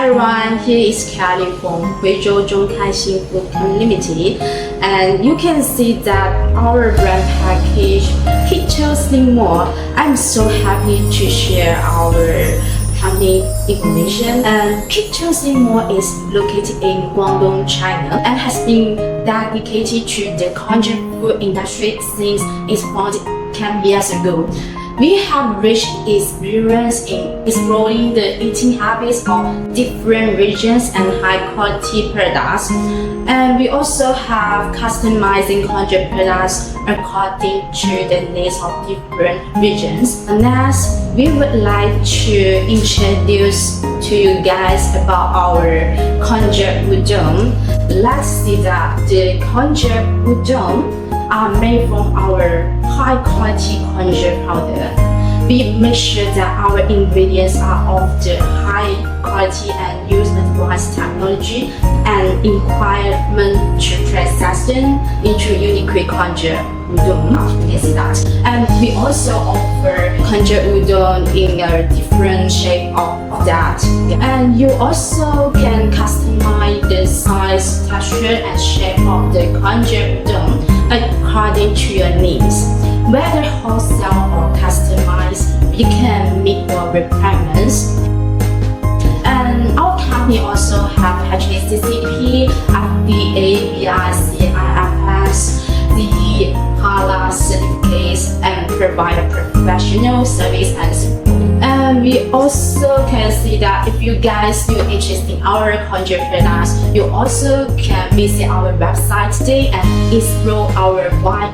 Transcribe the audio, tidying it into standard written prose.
Hi everyone, here is Kelly from Huizhou Zhongkaixin Food Limited, and you can see that our brand package Ketoslimmo. I'm so happy to share our company information. And Ketoslimmo is located in Guangdong, China, and has been dedicated to the Konjac food industry since its founded 10 years ago. We have rich experience in exploring the eating habits of different regions and high-quality products. And we also have customizing Konjac products according to the needs of different regions. And next, we would like to introduce to you guys about our Konjac udon. Let's see that the Konjac udon are made from our high-quality konjac powder. We make sure that our ingredients are of the high quality and use advanced technology and requirement to process them into unique konjac udon. You can see that. And we also offer konjac udon in a different shape of that. And you also can customize the size, texture, and shape of the konjac udon according to your needs. Whether wholesale or customized, you can meet your requirements. And our company also have HACCP, FDA, BIC, IFS, the HALA certificates, and provide a professional service and support. And we also can see that if you guys are interested in our konjac products, you also can visit our website today and explore our wide